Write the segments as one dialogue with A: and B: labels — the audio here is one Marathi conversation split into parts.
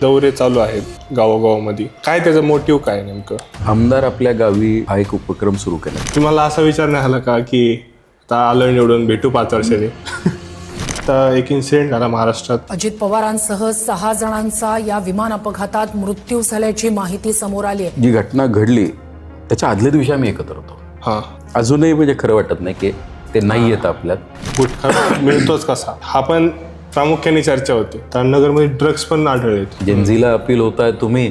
A: दौरे चालू आहेत गावागावामध्ये. काय त्याचं मोटिव्ह काय नेमकं?
B: आमदार आपल्या गावी हा एक उपक्रम सुरू केला.
A: तुम्हाला असा विचार नाही आला का की आता आलं निवडून भेटू 5 वर्षांनी? आता एक इन्सिडेंट झाला महाराष्ट्रात.
C: अजित पवारांसह 6 जणांचा या विमान अपघातात मृत्यू झाल्याची माहिती समोर आली आहे.
B: जी घटना घडली त्याच्या आदल्या दिवशी आम्ही एकत्र होतो.
A: हां,
B: अजूनही म्हणजे खरं वाटत नाही की ते नाही येत आपल्यात.
A: गुटखा मिळतोच कसा, हा पण प्रामुख्याने चर्चा होती. तर नगरमध्ये ड्रग्स पण आढळले.
B: जेनझीला अपील होत आहे तुम्ही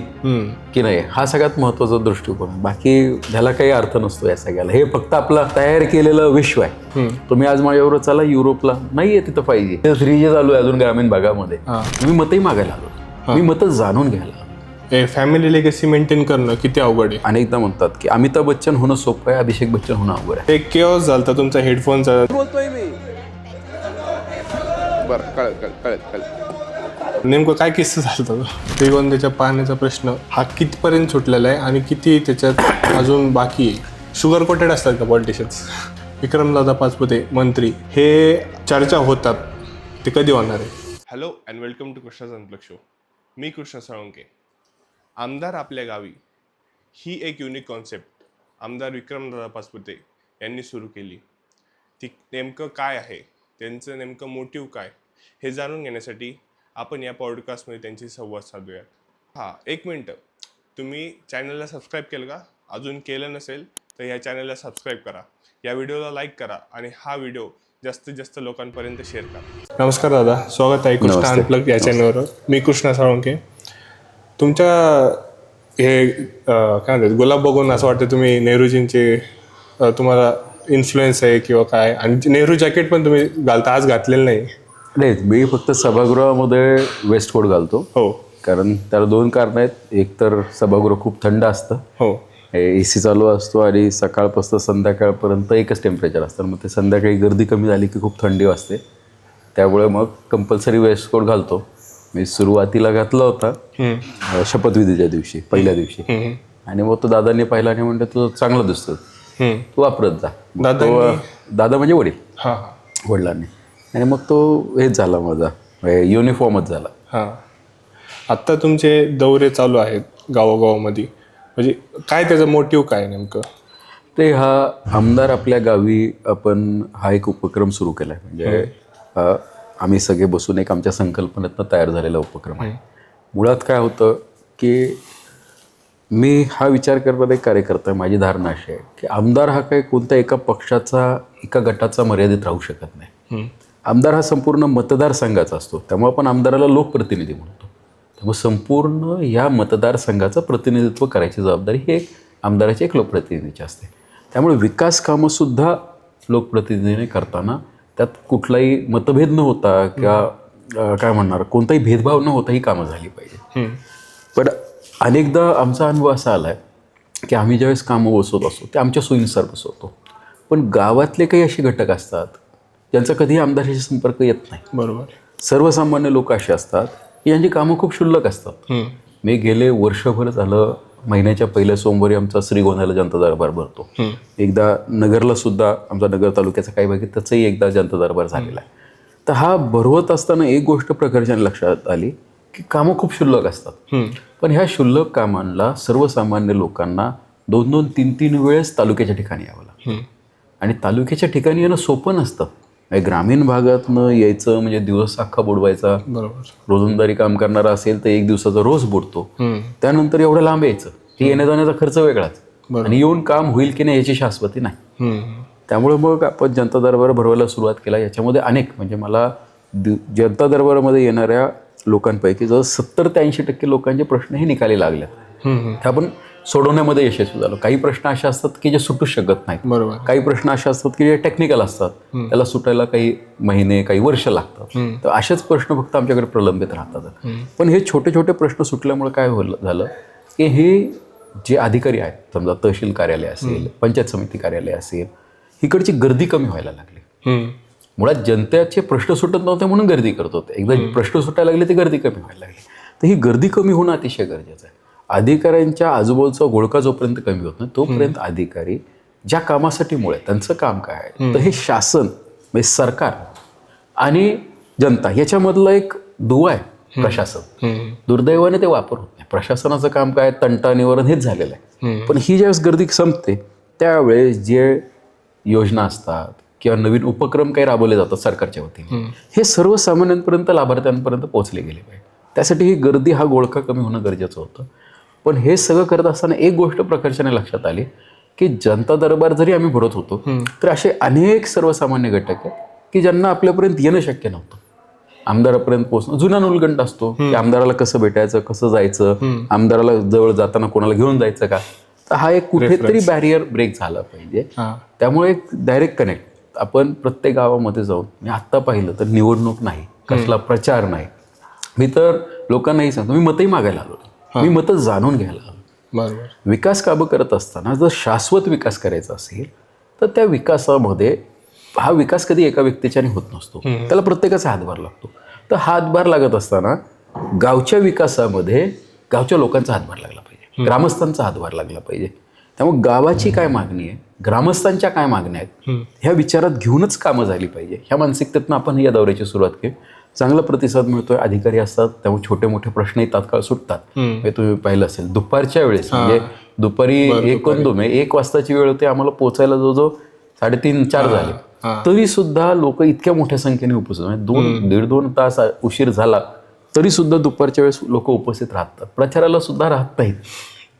B: की नाही, हा सगळ्यात महत्वाचा दृष्टिकोन आहे. बाकी ह्याला काही अर्थ नसतो या सगळ्याला. हे फक्त आपलं तयार केलेलं विश्व आहे. तुम्ही आज माझ्याबरोबर चला युरोपला, नाहीये तिथं 5G चालू आहे अजून ग्रामीण भागामध्ये. मी मतही मागायला आलो, मी मतच जाणून घ्यायला आलो.
A: फॅमिली लेगसी मेंटेन करणं किती अवघड आहे.
B: अनेकदा म्हणतात की अमिताभ बच्चन होणं सोपं आहे, अभिषेक बच्चन होणं अवघड आहे.
A: एक केओस झालता तुमचा हेडफोनचा.
B: बोलतोय मी.
D: बरं, कळत.
A: नेमकं काय किस्सा झाला? श्रीगोंद्याच्या पाण्याचा प्रश्न हा कितपर्यंत सुटलेला आहे आणि किती त्याच्यात अजून बाकी आहे? शुगर कोटेड असतात का पॉलिटिशियन्स? विक्रमदादा पाचपुते मंत्री, हे चर्चा होतात, ते कधी होणार आहे?
E: हॅलो अँड वेलकम टू कृष्णाचा अनप्लग शो. मी कृष्णा साळुंके. आमदार आपल्या गावी ही एक युनिक कॉन्सेप्ट आमदार विक्रमदादा पाचपुते यांनी सुरू केली. ती नेमकं काय आहे, त्यांचं नेमकं मोटिव्ह काय, हे जाणून घेण्यासाठी आपण या पॉडकास्टमध्ये त्यांची संवाद साधूयात. हां, एक मिनटं, तुम्ही चॅनलला सबस्क्राईब केलं का? अजून केलं नसेल तर ह्या चॅनलला सबस्क्राईब करा, या व्हिडिओला लाईक करा आणि हा व्हिडिओ जास्तीत जास्त लोकांपर्यंत शेअर करा.
A: नमस्कार दादा, स्वागत आहे कृष्णा अनप्लग या चॅनलवर. मी कृष्णा साळुंके. तुमच्या हे काय म्हणतात, गुलाब बघून असं वाटतं तुम्ही नेहरूजींचे तुम्हाला इन्फ्लुएन्स आहे किंवा काय. आणि नेहरू जॅकेट पण तुम्ही घालता, आज घातलेलं नाही.
B: नाही, मी फक्त सभागृहामध्ये वेस्ट कोट घालतो.
A: हो,
B: कारण त्याला 2 कारणं आहेत. एक तर सभागृह खूप थंड असतं,
A: हो,
B: AC चालू असतो आणि सकाळपासून संध्याकाळपर्यंत एकच टेम्परेचर असतं. मग ते संध्याकाळी गर्दी कमी झाली की खूप थंडी वाजते. त्यामुळे मग कंपल्सरी वेस्ट कोट घालतो. मी सुरुवातीला घातला होता शपथविधीच्या दिवशी, पहिल्या दिवशी. आणि मग तो दादांनी पाहिला आणि म्हणतो तो चांगला दिसतो, तू वापरत जा. दादा म्हणजे वडील,
A: हां,
B: वडिलांनी. आणि मग तो हेच झाला, माझा युनिफॉर्मच झाला.
A: हां. आत्ता तुमचे दौरे चालू आहेत गावागावामध्ये, म्हणजे काय त्याचं मोटिव्ह काय नेमकं?
B: ते हा आमदार आपल्या गावी आपण हा एक उपक्रम सुरू केला आहे. म्हणजे आम्ही सगळे बसून एक आमच्या संकल्पनेतनं तयार झालेला उपक्रम आहे. मुळात काय होतं की मी हा विचार करणारा एक कार्यकर्ता आहे. माझी धारणा अशी आहे की आमदार हा काही कोणत्या एका पक्षाचा, एका गटाचा मर्यादित राहू शकत नाही. आमदार हा संपूर्ण मतदारसंघाचा असतो. त्यामुळे आपण आमदाराला लोकप्रतिनिधी म्हणतो. त्यामुळे संपूर्ण या मतदारसंघाचं प्रतिनिधित्व करायची जबाबदारी ही एक आमदाराची, एक लोकप्रतिनिधीची असते. त्यामुळे विकास कामंसुद्धा लोकप्रतिनिधीने करताना त्यात कुठलाही मतभेद न होता किंवा काय म्हणणार, कोणताही भेदभाव न होता ही कामं झाली पाहिजे. पण अनेकदा आमचा अनुभव असा आला आहे की आम्ही ज्यावेळेस कामं बसवत असतो ते आमच्या सोयीनुसार बसवतो. पण गावातले काही असे घटक असतात ज्यांचा कधीही आमदाराशी संपर्क येत नाही.
A: बरोबर.
B: सर्वसामान्य लोक असे असतात की यांची कामं खूप क्षुल्लक असतात. मी गेले वर्षभर झालं, महिन्याच्या पहिल्या सोमवारी आमचा श्रीगोंद्याला जनता दरबार भरतो. एकदा नगरला सुद्धा, आमचा नगर तालुक्याचा काही भाग आहे, त्याचाही एकदा जनता दरबार झालेला आहे. तर हा भरवत असताना एक गोष्ट प्रकर्षाने लक्षात आली की कामं खूप क्षुल्लक असतात. पण ह्या क्षुल्लक कामांना सर्वसामान्य लोकांना 2-2, 3-3 वेळेस तालुक्याच्या ठिकाणी यावं लागतं. आणि तालुक्याच्या ठिकाणी येणं सोपं नसतं. ग्रामीण भागातनं यायचं म्हणजे दिवस अख्खा बुडवायचा.
A: बरोबर.
B: रोजंदारी काम करणारा असेल तर 1 दिवसाचा रोज बुडतो. त्यानंतर एवढं लांब यायचं, हे येण्या जाण्याचा खर्च वेगळाच, आणि येऊन काम होईल की नाही याची शाश्वती नाही. त्यामुळे मग आपण जनता दरबार भरवायला सुरुवात केला. याच्यामध्ये अनेक, म्हणजे मला जनता दरबारामध्ये येणाऱ्या लोकांपैकी जवळ 70 ते 80% लोकांचे प्रश्न हे निकाली लागले. ते आपण सोडवण्यामध्ये यशस्वी झालो. काही प्रश्न असे असतात की जे सुटूच शकत नाहीत.
A: बरोबर.
B: काही प्रश्न असे असतात की जे टेक्निकल असतात, त्याला सुटायला काही महिने, काही वर्ष लागतात. तर असेच प्रश्न फक्त आमच्याकडे प्रलंबित राहतात. पण हे छोटे छोटे प्रश्न सुटल्यामुळे काय झालं की हे जे अधिकारी आहेत, समजा तहसील कार्यालय असेल, पंचायत समिती कार्यालय असेल, इकडची गर्दी कमी व्हायला लागली. मुळात जनतेचे प्रश्न सुटत नव्हते म्हणून गर्दी करत होते. एकदा प्रश्न सुटायला लागले ते गर्दी कमी व्हायला लागली. तर ही गर्दी कमी होणं अतिशय गरजेचं आहे. अधिकाऱ्यांच्या आजूबाजूचा घोळका जोपर्यंत कमी होत नाही तोपर्यंत अधिकारी ज्या कामासाठी मुळे त्यांचं काम काय आहे, तर हे शासन म्हणजे सरकार आणि जनता याच्यामधला एक दुवा आहे. प्रशासन. दुर्दैवाने ते वापर होत नाही. प्रशासनाचं काम काय, तंटा निवारण हेच झालेलं आहे. पण ही ज्यावेळेस गर्दी संपते त्यावेळेस जे योजना असतात किंवा नवीन उपक्रम काही राबवले जातात सरकारच्या वतीने, हे सर्वसामान्यांपर्यंत, लाभार्थ्यांपर्यंत पोहोचले गेले पाहिजे. त्यासाठी ही गर्दी, हा गोळखा कमी होणं गरजेचं होतं. पण हे सगळं करत असताना एक गोष्ट प्रकर्षाने लक्षात आली की जनता दरबार जरी आम्ही भरत होतो तर असे अनेक सर्वसामान्य घटक आहेत की ज्यांना आपल्यापर्यंत येणं शक्य नव्हतं. आमदारापर्यंत पोहोचणं जुना नुलगंड असतो की आमदाराला कसं भेटायचं, कसं जायचं, आमदाराला जवळ जाताना कोणाला घेऊन जायचं का. तर हा एक कुठेतरी बॅरियर ब्रेक झाला पाहिजे. त्यामुळे एक डायरेक्ट कनेक्ट आपण प्रत्येक गावामध्ये जाऊन, मी आत्ता पाहिलं तर निवडणूक नाही, कसला प्रचार नाही. मी तर लोकांनाही सांगतो, मी मतही मागायला आलो, मी मतं जाणून घ्यायला आलो.
A: बरोबर.
B: विकास कामं करत असताना जर शाश्वत विकास करायचा असेल तर त्या विकासामध्ये हा विकास कधी एका व्यक्तीच्याने होत नसतो, त्याला प्रत्येकाचा हातभार लागतो. तर हातभार लागत असताना गावच्या विकासामध्ये गावच्या लोकांचा हातभार लागला पाहिजे, ग्रामस्थांचा हातभार लागला पाहिजे. त्यामुळे गावाची काय मागणी आहे, ग्रामस्थांच्या काय मागण्या आहेत, ह्या विचारात घेऊनच कामं झाली पाहिजे. ह्या मानसिकतेतून आपण या दौऱ्याची सुरुवात केली. चांगला प्रतिसाद मिळतोय, अधिकारी असतात, त्यामुळे छोटे मोठे प्रश्नही तात्काळ सुटतात. हे तुम्ही पाहिलं असेल दुपारच्या वेळेस, म्हणजे दुपारी 1 वाजताची वेळ होती, आम्हाला पोहोचायला जवळजवळ 3:30-4 झाले, तरी सुद्धा लोक इतक्या मोठ्या संख्येने उपस्थित, म्हणजे 1.5-2 तास उशीर झाला तरी सुद्धा दुपारच्या वेळेस लोक उपस्थित राहतात. प्रचाराला सुद्धा राहत नाहीत.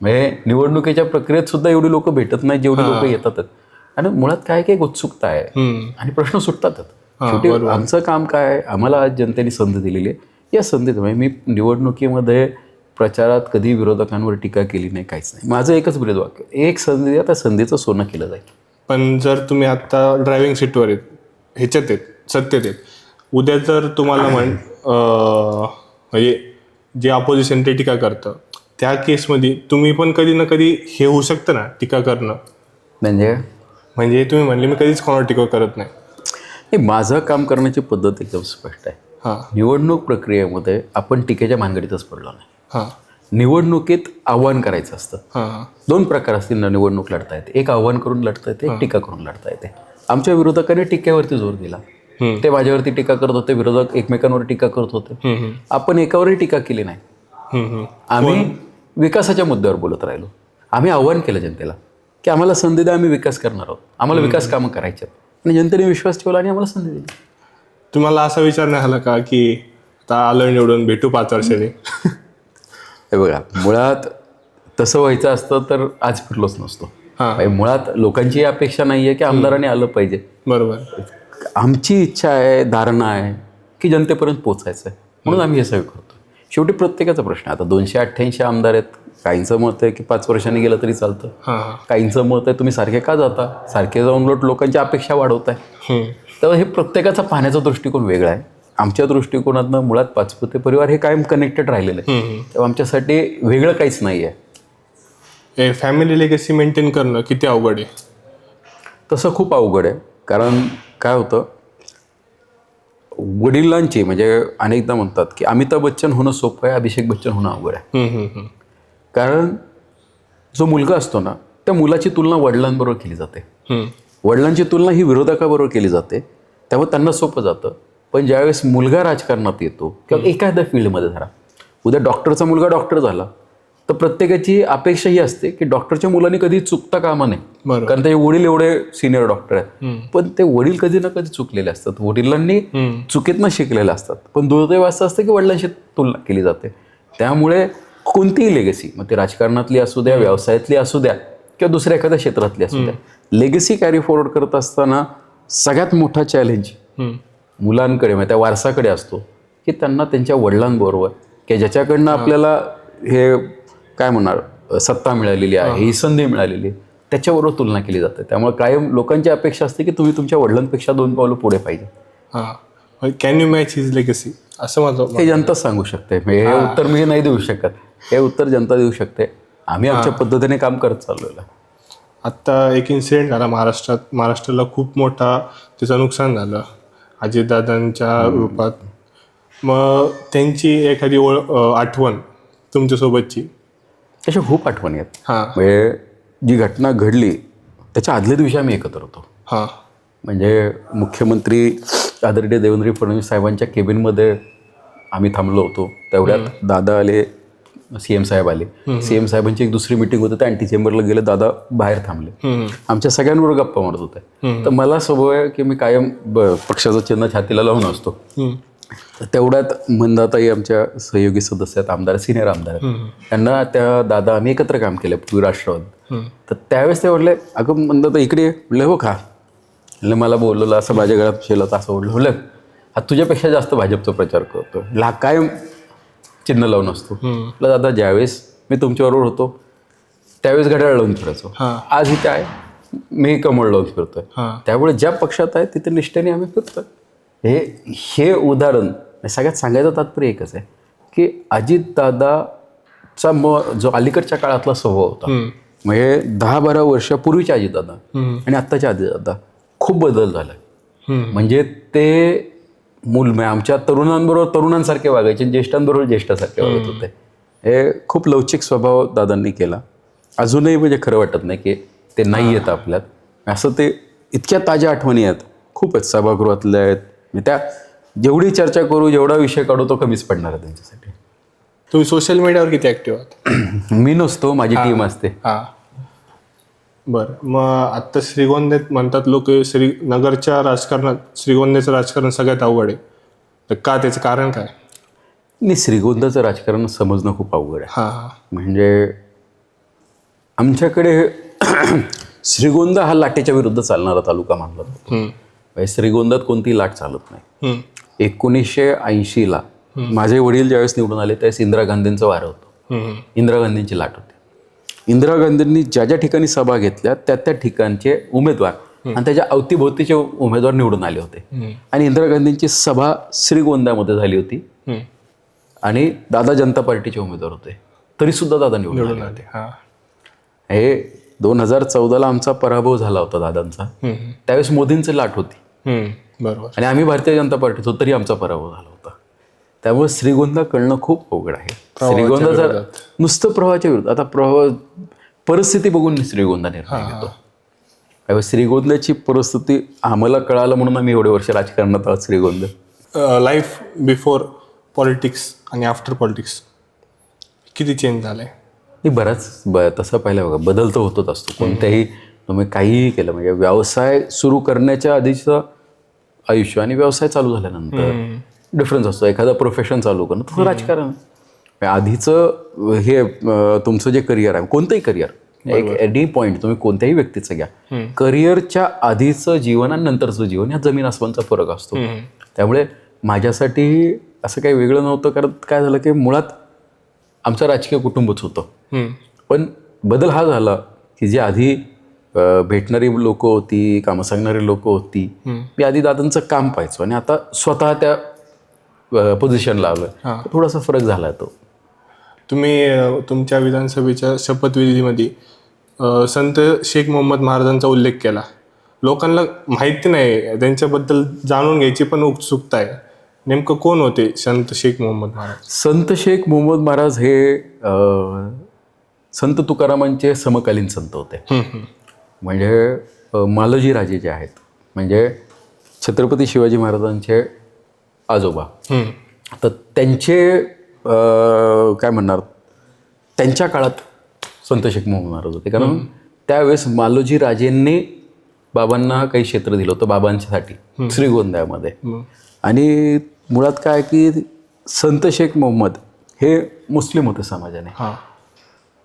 B: म्हणजे निवडणुकीच्या प्रक्रियेत सुद्धा एवढी लोक भेटत नाहीत जेवढी लोक येतातच. आणि मुळात काय एक उत्सुकता आहे आणि प्रश्न सुटतातच. शेवटी आमचं काम काय, आम्हाला आज जनतेने संधी दिलेली आहे. या संधीत मी निवडणुकीमध्ये प्रचारात कधी विरोधकांवर टीका केली नाही, काहीच नाही. माझं एकच ब्रीदवाक्य, एक संधी द्या, त्या संधीचं सोनं केलं जाईल.
A: पण जर तुम्ही आत्ता ड्रायव्हिंग सीटवर आहेत, ह्याच्यात आहेत, सत्तेत आहेत, उद्या जर तुम्हाला म्हणजे जे ऑपोजिशन ते टीका करतं, त्या केसमध्ये तुम्ही पण कधी ना कधी हे होऊ शकतं ना, टीका करणं.
B: म्हणजे
A: तुम्ही म्हणले मी कधीच कोणावर टीका करत नाही.
B: माझं काम करण्याची पद्धत एकदम स्पष्ट आहे. निवडणूक प्रक्रियेमध्ये आपण टीकेच्या भानगडीतच पडलो नाही. निवडणुकीत आव्हान करायचं असतं. 2 प्रकार असतील ना निवडणूक लढता येते, एक आव्हान करून लढता येते, एक टीका करून लढता येते. आमच्या विरोधकांनी टीकेवरती जोर दिला. ते माझ्यावरती टीका करत होते, विरोधक एकमेकांवर टीका करत होते. आपण एकावरही टीका केली नाही. आम्ही विकासाच्या मुद्द्यावर बोलत राहिलो. आम्ही आव्हान केलं जनतेला की आम्हाला संधी द्या, आम्ही विकास करणार आहोत, आम्हाला विकास कामं करायचे. आणि जनतेने विश्वास ठेवला आणि आम्हाला संधी दिली.
A: तुम्हाला असा विचार नाही आला का की आता आलं निवडून, भेटू 5 वर्षांनी?
B: हे बघा, मुळात तसं व्हायचं असतं तर आज फिरलोच नसतो. मुळात लोकांची अपेक्षा नाही आहे की आमदाराने आलं पाहिजे.
A: बरोबर.
B: आमची इच्छा आहे, धारणा आहे की जनतेपर्यंत पोचायचं आहे, म्हणून आम्ही हे सगळं करतो. शेवटी प्रत्येकाचा प्रश्न आहे. आता 288 आमदार आहेत. काहींचं मत आहे की 5 वर्षांनी गेलं तरी चालतं, काहींचं मत आहे तुम्ही सारखे का जाता, सारखे जाऊन उलट लोकांची अपेक्षा वाढवताय. तर हे प्रत्येकाचा पाहण्याचा दृष्टिकोन वेगळा आहे. आमच्या दृष्टिकोनातनं मुळात पाचपुते परिवार हे कायम कनेक्टेड राहिलेलं आहे. तेव्हा आमच्यासाठी वेगळं काहीच नाही आहे.
A: फॅमिली लेगसी मेंटेन करणं किती अवघड आहे?
B: तसं खूप अवघड आहे. कारण काय होतं, वडिलांची म्हणजे अनेकदा म्हणतात की अमिताभ बच्चन होणं सोपं आहे, अभिषेक बच्चन होणं अवघड आहे. कारण जो मुलगा असतो ना, त्या मुलाची तुलना वडिलांबरोबर केली जाते, वडिलांची तुलना ही विरोधकाबरोबर केली जाते, त्यामुळे त्यांना सोपं जातं. पण ज्यावेळेस मुलगा राजकारणात येतो किंवा एखाद्या फील्डमध्ये झाला, उद्या डॉक्टरचा मुलगा डॉक्टर झाला तर प्रत्येकाची अपेक्षा ही असते की डॉक्टरच्या मुलांनी कधी चुकता कामा नये, कारण त्याचे वडील एवढे सिनियर डॉक्टर आहेत. पण ते वडील कधी ना कधी चुकलेले असतात, वडिलांनी चुकीतनं शिकलेले असतात. पण दुर्दैव असं असतं की वडिलांशी तुलना केली जाते. त्यामुळे कोणतीही लेगसी, मग ती राजकारणातली असू द्या, व्यवसायातली असू द्या किंवा दुसऱ्या एखाद्या क्षेत्रातली असू द्या, लेगसी कॅरी फॉरवर्ड करत असताना सगळ्यात मोठा चॅलेंज मुलांकडे, म्हणजे त्या वारसाकडे असतो की त्यांना त्यांच्या वडिलांबरोबर की ज्याच्याकडनं आपल्याला हे काय म्हणणार सत्ता मिळालेली आहे, ही संधी मिळालेली आहे, त्याच्याबरोबर तुलना केली जाते. त्यामुळे कायम लोकांची अपेक्षा असते की तुम्ही तुमच्या वडिलांपेक्षा 2 पावलं पुढे पाहिजे.
A: Can you match his legacy असं माझं?
B: हे जनता सांगू शकते. हे उत्तर मी नाही देऊ शकत, हे उत्तर जनता देऊ शकते. आम्ही आमच्या पद्धतीने काम करत चाललेलं.
A: आत्ता एक इन्सिडेंट झाला महाराष्ट्राला खूप मोठा त्याचं नुकसान झालं अजितदादांच्या रूपात. मग त्यांची एखादी आठवण तुमच्यासोबतची?
B: तशा खूप आठवणी आहेत. म्हणजे जी घटना घडली त्याच्या आदल्या दिवशी आम्ही एकत्र होतो. म्हणजे मुख्यमंत्री आदरणीय देवेंद्र फडणवीस साहेबांच्या केबिनमध्ये आम्ही थांबलो होतो तेवढ्यात दादा आले, CM साहेब आले. CM साहेबांची एक दुसरी मिटिंग होती, त्या अँटी चेंबरला गेले, दादा बाहेर थांबले. आमच्या सगळ्यांवर गप्पा मारत होते. तर मला सवय आहे की मी कायम पक्षाचं चिन्ह छातीला लावून असतो. तर तेवढ्यात मंदाताई आमच्या सहयोगी सदस्य आहेत, आमदार, सिनियर आमदार आहेत. त्यांना त्या दादा आम्ही एकत्र काम केलं पूर्वी राष्ट्रवादी. तर त्यावेळेस ते म्हटले, अगं मंदाता इकडे. म्हटलं हो का. म्हटलं मला बोलवलं, असं माझ्या गळ्यात शेलं असं म्हटलं हा तुझ्यापेक्षा जास्त भाजपचा प्रचार करतो. ला काय चिन्ह लावून असतो. म्हटलं दादा ज्यावेळेस मी तुमच्याबरोबर होतो त्यावेळेस घड्याळ लावून फिरायचो, आज इथे आहे मी कमळ लावून फिरतोय. त्यामुळे ज्या पक्षात आहे तिथे निष्ठेने आम्ही फिरतोय. हे उदाहरण सगळ्यात सांगायचं तात्पर्य एकच आहे की अजितदादाचा जो अलीकडच्या काळातला स्वभाव होता, म्हणजे 10-12 वर्षापूर्वीचे अजितदादा आणि आत्ताचे अजितदादा खूप बदल झाला. म्हणजे ते आमच्या तरुणांबरोबर तरुणांसारखे वागायचे, ज्येष्ठांबरोबर ज्येष्ठासारखे वागत होते. हे खूप लवचिक स्वभाव दादांनी केला. अजूनही म्हणजे खरं वाटत नाही की ते नाही येत आपल्यात. असं ते इतक्या ताज्या आठवणी आहेत, खूप आहेत सभागृहातल्या आहेत. त्या जेवढी चर्चा करू, जेवढा विषय काढू तो कमीच पडणार आहे त्यांच्यासाठी.
A: तुम्ही सोशल मीडियावर किती ॲक्टिव्ह आहात?
B: मी नसतो, माझी टीम असते.
A: हां, बरं. मग आत्ता श्रीगोंद्यात म्हणतात लोक, नगरच्या राजकारणात श्रीगोंद्याचं राजकारण सगळ्यात अवघड आहे. तर का, त्याचं कारण काय?
B: नाही, श्रीगोंद्याचं राजकारण समजणं खूप अवघड आहे.
A: हां,
B: म्हणजे आमच्याकडे श्रीगोंदा हा लाटेच्या विरुद्ध चालणारा तालुका मानला जातो. म्हणजे श्रीगोंद्यात कोणती लाट चालत नाही. 1980ला माझे वडील ज्यावेळेस निवडून आले त्यावेळेस इंदिरा गांधींचं वारं होतं. इंदिरा गांधींची लाट होती. इंदिरा गांधींनी ज्या ज्या ठिकाणी सभा घेतल्या त्या ठिकाणचे उमेदवार आणि त्याच्या अवतीभोवतीचे उमेदवार निवडून आले होते. आणि इंदिरा गांधींची सभा श्रीगोंद्यामध्ये झाली होती आणि दादा जनता पार्टीचे उमेदवार होते, तरी सुद्धा दादा निवडून आले. हे 2014ला आमचा पराभव झाला होता दादांचा, त्यावेळेस मोदींची लाट होती.
A: बरोबर.
B: आणि आम्ही भारतीय जनता पार्टीत होतो तरी आमचा पराभव झाला होता. त्यामुळे श्रीगोंदा कळणं खूप अवघड आहे. श्रीगोंदाचा नुसतं प्रवाहाच्या विरुद्ध, आता परिस्थिती बघून श्रीगोंदा निर्णय घेतो. त्यामुळे श्रीगोंद्याची परिस्थिती आम्हाला कळालं म्हणून आम्ही एवढे वर्ष राजकारणात आहोत. श्रीगोंदा
A: लाईफ बिफोर पॉलिटिक्स आणि आफ्टर पॉलिटिक्स किती चेंज झालं आहे?
B: बराच तसं पाहिलं बघा, बदल तर होतच असतो. कोणत्याही तुम्ही काहीही केलं, म्हणजे व्यवसाय सुरू करण्याच्या आधीचं आयुष्य आणि व्यवसाय चालू झाल्यानंतर डिफरन्स असतो. एखादा प्रोफेशन चालू करणं, तसं राजकारण. आधीचं हे तुमचं जे करिअर आहे, कोणतंही करिअर, एक एनी पॉईंट तुम्ही कोणत्याही व्यक्तीचं घ्या, करिअरच्या आधीचं जीवन आणि नंतरचं जीवन या जमीन आसमानचा फरक असतो. त्यामुळे माझ्यासाठी असं काही वेगळं नव्हतं, कारण काय झालं की मुळात आमचं राजकीय कुटुंबच होतं. पण बदल हा झाला की जे आधी भेटणारी लोकं होती, कामं सांगणारी लोकं होती, मी आधी दादांचं काम पाहायचो आणि आता स्वतः त्या पोझिशनला आलोय. थोडासा फरक झाला तो.
A: तुम्ही तुमच्या विधानसभेच्या शपथविधीमध्ये संत शेख मोहम्मद महाराजांचा उल्लेख केला. लोकांना माहिती नाही, त्यांच्याबद्दल जाणून घ्यायची पण उत्सुकता आहे. नेमकं कोण होते संत शेख मोहम्मद महाराज?
B: संत शेख मोहम्मद महाराज हे संत तुकारामांचे समकालीन संत होते. म्हणजे मालोजी राजे जे आहेत, म्हणजे छत्रपती शिवाजी महाराजांचे आजोबा, तर त्यांचे काय म्हणणार, त्यांच्या काळात संत शेख मोहम्मद महाराज होते. कारण त्यावेळेस मालोजी राजेंनी बाबांना काही क्षेत्र दिलं होतं बाबांच्यासाठी श्रीगोंद्यामध्ये. आणि मुळात काय की संत शेख मोहम्मद हे मुस्लिम होते समाजाने.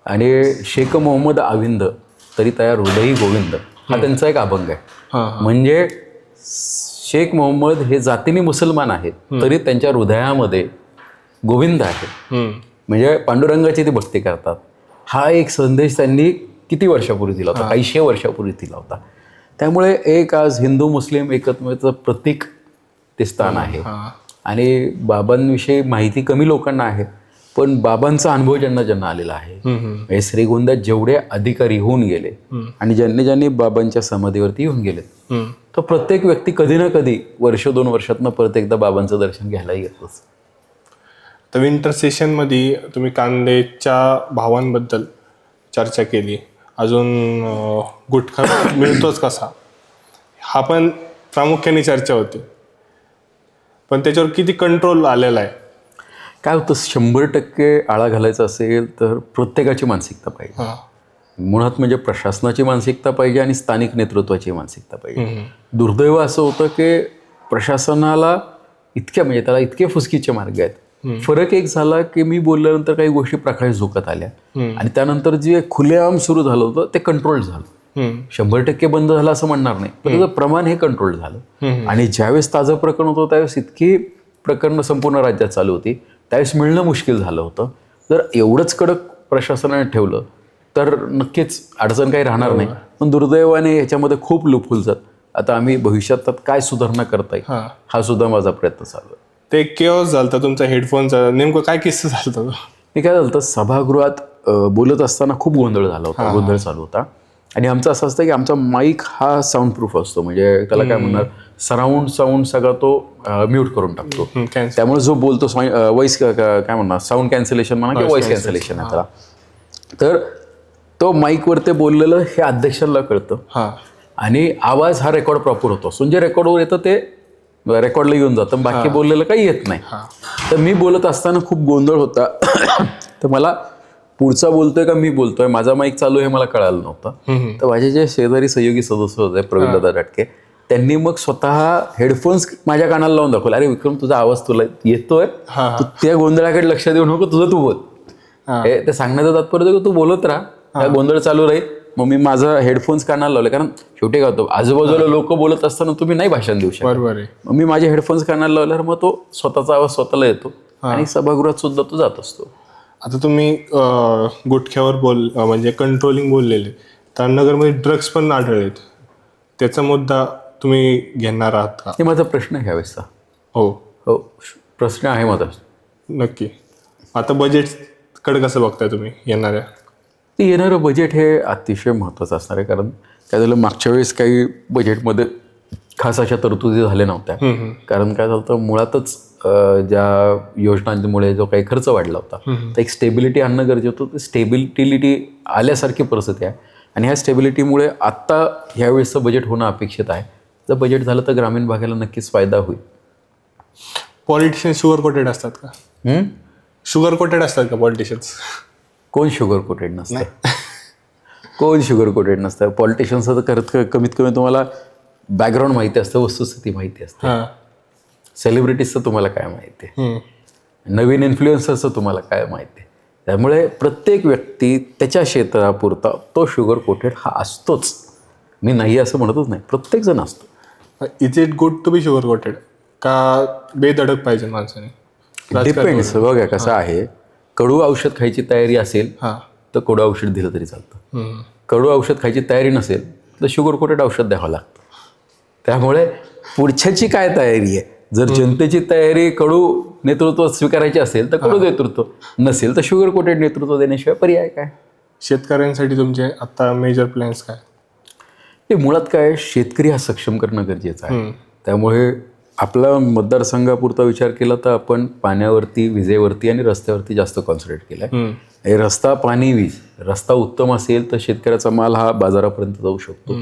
B: आणि शेख मोहम्मद आविंद तरी तयार हृदयी गोविंद हा त्यांचा एक अभंग आहे. म्हणजे शेख मोहम्मद हे जातीने मुसलमान आहेत तरी त्यांच्या हृदयामध्ये गोविंद आहे. म्हणजे पांडुरंगाची ते भक्ती करतात. हा एक संदेश त्यांनी किती वर्षापूर्वी दिला होता, काही 100 वर्षापूर्वी दिला होता. त्यामुळे एक आज हिंदू मुस्लिम एकत्वाचं प्रतीक ते स्थान आहे. आणि बाबांविषयी माहिती कमी लोकांना आहे, पण बाबांचा अनुभव ज्यांना आलेला आहे, श्रीगोंद्यात जेवढे अधिकारी होऊन गेले आणि ज्यांनी बाबांच्या समाधीवरती येऊन गेले, तर प्रत्येक व्यक्ती कधी ना कधी 1-2 वर्षातनं परत एकदा बाबांचं दर्शन घ्यायला येतोच.
A: तर विंटर सेशनमध्ये तुम्ही कांद्याच्या भावांबद्दल चर्चा केली. अजून गुटखा मिळतोच कसा, हा पण प्रामुख्याने चर्चा होती. पण त्याच्यावर किती कंट्रोल आलेला आहे?
B: काय होतं 100% आळा घालायचा असेल तर प्रत्येकाची मानसिकता पाहिजे.
A: हां.
B: मुळात म्हणजे प्रशासनाची मानसिकता पाहिजे आणि स्थानिक नेतृत्वाची मानसिकता पाहिजे. दुर्दैव असं होतं की प्रशासनाला म्हणजे त्याला इतके फुसकीचे मार्ग आहेत. फरक एक झाला की मी बोलल्यानंतर काही गोष्टी प्रकाश झोकत आल्या आणि त्यानंतर जे खुलेआम सुरू झालं होतं ते कंट्रोल झालं. 100% बंद झालं असं म्हणणार नाही, पण त्याचं प्रमाण हे कंट्रोल झालं. आणि ज्यावेळेस ताजं प्रकरण होतं त्यावेळेस इतकी प्रकरणं संपूर्ण राज्यात चालू होती, त्यावेळेस मिळणं मुश्किल झालं होतं. जर एवढंच कडक प्रशासनाने ठेवलं तर नक्कीच अडचण काही राहणार नाही. पण दुर्दैवाने याच्यामध्ये खूप लूपहोल्स आहेत. आता आम्ही भविष्यात काय सुधारणा करता येईल हा सुद्धा माझा प्रयत्न चालू आहे.
A: ते केओस झालं तुमचा हेडफोनचा, नेमकं काय किस्सा झाला होता?
B: मी काय झालं, सभागृहात बोलत असताना खूप गोंधळ झाला होता, गोंधळ चालू होता. आणि आमचं असं असतं की आमचा माईक हा साऊंड प्रूफ असतो, म्हणजे त्याला काय म्हणणार, सराउंड साऊंड सगळा तो म्यूट करून टाकतो. त्यामुळे जो बोलतो व्हॉइस काय म्हणणार, साऊंड कॅन्सलेशन म्हणा किंवा व्हॉइस कॅन्सलेशन आहे त्याला. तर तो माईकवर ते बोललेलं हे अध्यक्षांना कळतं आणि आवाज हा रेकॉर्ड प्रॉपर होतो. म्हणजे रेकॉर्डवर येतं ते रेकॉर्डला येऊन जातं, बाकी बोललेलं काही येत नाही. तर मी बोलत असताना खूप गोंधळ होता. तर मला पुढचा बोलतोय का मी बोलतोय, माझा माईक चालू आहे मला कळालं नव्हतं. तर माझे जे शेजारी सहयोगी सदस्य होते प्रवीणदादा रटके, त्यांनी मग स्वतः हेडफोन्स माझ्या कानाला लावून दाखवले. अरे विक्रम, तुझा आवाज तुला येतोय, तू त्या गोंधळाकडे लक्ष देऊ नको, तुझं तू बोल. ते सांगण्याचं तात्पर्य की तू बोलत राहा, गोंधळ चालू राहील. मग मी माझं हेडफोन्स कानाला लावले, कारण शेवटी काय होतं, आजूबाजूला लोक बोलत असताना तुम्ही नाही भाषण देऊ शकत. मग मी माझे हेडफोन्स कानाला लावल्यावर मग तो स्वतःचा आवाज स्वतःला येतो आणि सभागृहात सुद्धा तो जात असतो.
A: आता तुम्ही गुटख्यावर म्हणजे कंट्रोलिंग बोललेले, तर नगरमध्ये ड्रग्स पण आढळलेत, त्याचा मुद्दा तुम्ही घेणार आहात का?
B: हे माझा प्रश्न आहे ह्यावेळेसचा.
A: हो
B: हो, प्रश्न आहे माझा.
A: नक्की. आता बजेटकडे कसं बघताय तुम्ही येणाऱ्या?
B: ते येणारं बजेट हे अतिशय महत्त्वाचं असणार आहे, कारण काय झालं, मागच्या वेळेस काही बजेटमध्ये खास अशा तरतुदी झाल्या नव्हत्या. कारण काय झालं होतं, मुळातच ज्या योजनांमुळे जो काही खर्च वाढला होता, तर एक स्टेबिलिटी आणणं गरजेचं होतं. स्टेबिलिटी आल्यासारखी परिस्थिती आहे आणि ह्या स्टेबिलिटीमुळे आत्ता ह्यावेळेसचं बजेट होणं अपेक्षित आहे. जर बजेट झालं तर ग्रामीण भागाला नक्कीच फायदा होईल.
A: पॉलिटिशियन शुगर कोटेड असतात का? शुगर कोटेड असतात का पॉलिटिशियन्स?
B: कोण शुगर कोटेड नसतं? कोण शुगर कोटेड नसतं? पॉलिटिशियन्सचं तर कमीत कमी तुम्हाला बॅकग्राऊंड माहिती असतं, वस्तुस्थिती माहिती असते. सेलिब्रिटीजचं तुम्हाला काय माहिती आहे, नवीन इन्फ्लुएन्सरचं तुम्हाला काय माहिती आहे. त्यामुळे प्रत्येक व्यक्ती त्याच्या क्षेत्रापुरता तो शुगर कोटेड हा असतोच. मी नाही असं म्हणतच नाही, प्रत्येकजण असतो.
A: Is it good to be sugar coated का बेधडक पाहिजे माणसाने?
B: डिपेंड्स. बघा कसं आहे, कडू औषध खायची तयारी असेल तर कडू औषध दिलं तरी चालतं. कडू औषध खायची तयारी नसेल तर शुगर कोटेड औषध द्यावं लागतं. त्यामुळे पुढच्याची काय तयारी आहे? जर जनतेची तयारी कडू नेतृत्व स्वीकारायची असेल तर कडू नेतृत्व, नसेल तर शुगर कोटेड नेतृत्व देण्याशिवाय पर्याय काय?
A: शेतकऱ्यांसाठी तुमचे आता मेजर प्लॅन्स काय?
B: ते मुळात काय, शेतकरी हा सक्षम करणं गरजेचं आहे. त्यामुळे आपला मतदारसंघापुरता विचार केला तर आपण पाण्यावरती, विजेवरती आणि रस्त्यावरती जास्त कॉन्सन्ट्रेट केलं आहे. रस्ता, पाणी, वीज. रस्ता उत्तम असेल तर शेतकऱ्याचा माल हा बाजारापर्यंत जाऊ शकतो.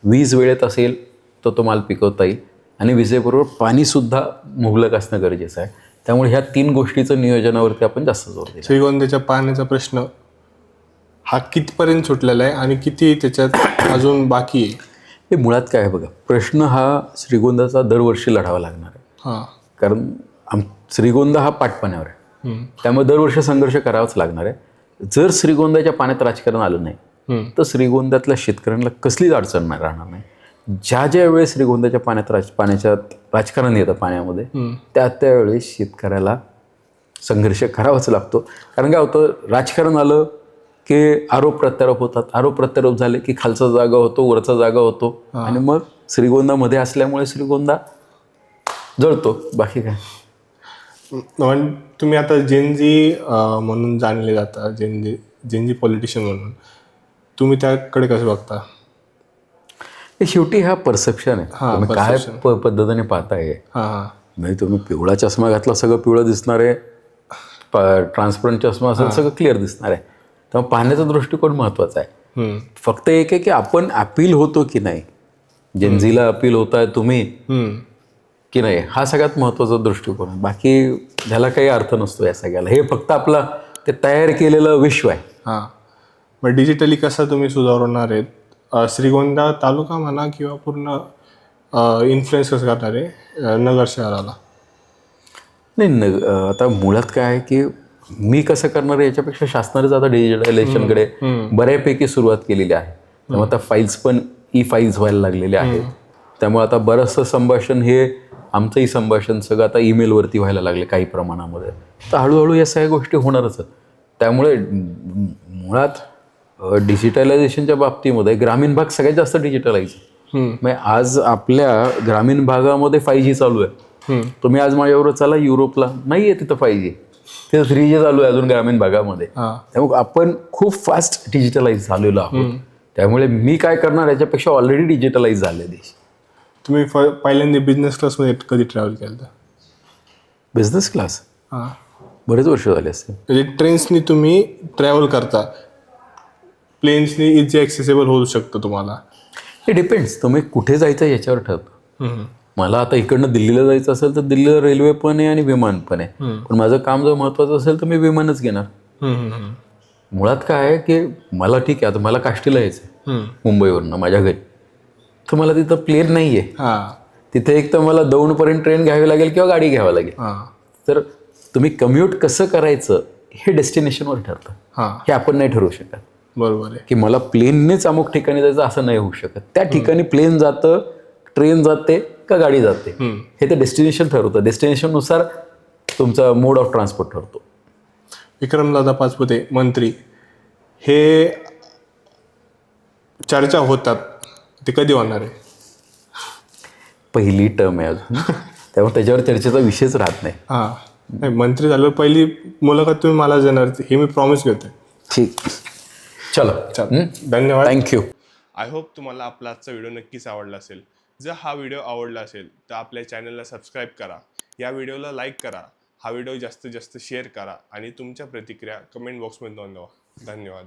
B: वीज वेळेत असेल तर तो माल पिकवता येईल आणि विजेबरोबर पाणीसुद्धा मुबलक असणं गरजेचं आहे. त्यामुळे ह्या 3 गोष्टीचं नियोजनावरती आपण जास्त जोर दिला.
A: श्रीगोंद्याच्या पाण्याचा प्रश्न हा कितपर्यंत सुटलेला आहे आणि किती त्याच्यात अजून बाकी आहे?
B: हे मुळात काय आहे बघा, प्रश्न हा श्रीगोंदाचा दरवर्षी लढावा लागणार आहे. कारण श्रीगोंदा हा पाटपाण्यावर आहे, त्यामुळे दरवर्षी संघर्ष करावाच लागणार आहे. जर श्रीगोंद्याच्या पाण्यात राजकारण आलं नाही तर श्रीगोंद्यातल्या शेतकऱ्यांना कसलीच अडचण राहणार नाही. ज्या वेळेस श्रीगोंद्याच्या पाण्याच्या राजकारण येतं पाण्यामध्ये, त्यावेळेस शेतकऱ्याला संघर्ष करावाच लागतो. कारण काय होतं, राजकारण आलं की आरोप प्रत्यारोप होतात, आरोप प्रत्यारोप झाले की खालचा जागा होतो, वरचा जागा होतो आणि मग श्रीगोंदामध्ये असल्यामुळे श्रीगोंदा जळतो. बाकी काय.
A: तुम्ही आता जेनजी म्हणून जाणले जाता, जेनजी पॉलिटिशियन म्हणून, तुम्ही त्याकडे कसं बघता?
B: हे शेवटी हा परसेप्शन आहे, तुम्ही काय पद्धतीने पाहताय. म्हणजे तुम्ही पिवळा चष्मा घातला सगळं पिवळं दिसणार आहे, ट्रान्सपरंट चष्मा असेल सगळं क्लिअर दिसणार आहे. तेव्हा पाहण्याचा दृष्टिकोन महत्त्वाचा आहे. फक्त एक आहे की आपण अपील होतो की नाही. जेनझीला अपील होत आहे तुम्ही, की नाही, हा सगळ्यात महत्त्वाचा दृष्टिकोन आहे. बाकी ह्याला काही अर्थ नसतो या सगळ्याला. हे फक्त आपलं ते तयार केलेलं विश्व आहे.
A: हां, मग डिजिटली कसं तुम्ही सुधारणार आहेत? श्रीगोंदा तालुका म्हणा किंवा पूर्ण इन्फ्लुएन्स कसं करणार आहे नगर शहराला?
B: नाही आता मुळात काय आहे की मी कसं करणार आहे याच्यापेक्षा शासनानेच आता डिजिटलायझेशनकडे बऱ्यापैकी सुरुवात केलेली आहे. त्यामुळे आता फाईल्स पण फाईल्स व्हायला लागलेले आहेत. त्यामुळे आता बरंचसं संभाषण हे आमचंही संभाषण सगळं आता ईमेलवरती व्हायला लागले काही प्रमाणामध्ये. तर हळूहळू या सगळ्या गोष्टी होणारच आहेत. त्यामुळे मुळात डिजिटलायझेशनच्या बाबतीमध्ये ग्रामीण भाग सगळ्यात जास्त डिजिटलाइज आहे. म्हणजे आज आपल्या ग्रामीण भागामध्ये 5G चालू आहे. तुम्ही आज माझ्याबरोबर चला युरोपला, नाही आहे तिथं 5G, तिथं 3G चालू आहे अजून ग्रामीण भागामध्ये. त्यामुळे आपण खूप फास्ट डिजिटलाइज झालेलो आहोत. त्यामुळे मी काय करणार याच्यापेक्षा ऑलरेडी डिजिटलाइज झाले देश.
A: तुम्ही पहिल्यांदा बिझनेस क्लासमध्ये कधी ट्रॅव्हल केलं?
B: बिझनेस क्लास
A: हां,
B: बरेच वर्ष झाले असते.
A: म्हणजे ट्रेन्सनी तुम्ही ट्रॅव्हल करता, प्लेन्सनी इझी ॲक्सेसेबल होऊ शकतं तुम्हाला?
B: हे डिपेंड्स तुम्ही कुठे जायचं याच्यावर ठरतं. मला आता इकडनं दिल्लीला जायचं असेल तर दिल्लीला रेल्वे पण आहे आणि विमान पण आहे. पण माझं काम जर महत्त्वाचं असेल तर मी विमानच घेणार. मुळात काय आहे की मला ठीक आहे, आता मला काष्टीला यायचं आहे मुंबईवरनं माझ्या घरी, तर मला तिथं प्लेन नाही आहे.
A: हां,
B: तिथे एक तर मला दौंडपर्यंत ट्रेन घ्यावी लागेल किंवा गाडी घ्यावी लागेल. तर तुम्ही कम्युट कसं करायचं हे डेस्टिनेशनवर ठरतं.
A: हां,
B: हे आपण नाही ठरवू शकत
A: बरोबर आहे.
B: की मला प्लेननेच अमुक ठिकाणी जायचं असं नाही होऊ शकत. त्या ठिकाणी प्लेन जातं, ट्रेन जाते का गाडी जाते हे तर डेस्टिनेशन ठरवतं. डेस्टिनेशननुसार तुमचा मोड ऑफ ट्रान्सपोर्ट ठरतो.
A: विक्रमदादा पाचपुते मंत्री हे चर्चा होतात, ते कधी होणार आहे?
B: पहिली टर्म आहे अजून, त्यामुळे त्याच्यावर चर्चेचा विषयच राहत नाही.
A: हां, नाही, मंत्री झाल्यावर पहिली मुलाखत तुम्ही मला देणार हे मी प्रॉमिस घेतो.
B: ठीक, चलो,
A: धन्यवाद.
B: थँक्यू.
E: आय होप तुम्हाला आपला आजचा व्हिडिओ नक्कीच आवडला असेल. जर हा व्हिडिओ आवडला असेल तर आपल्या चॅनलला सबस्क्राईब करा, या व्हिडिओला लाईक करा, हा व्हिडिओ जास्तीत जास्त शेअर करा आणि तुमच्या प्रतिक्रिया कमेंट बॉक्समध्ये नोंदवा. धन्यवाद.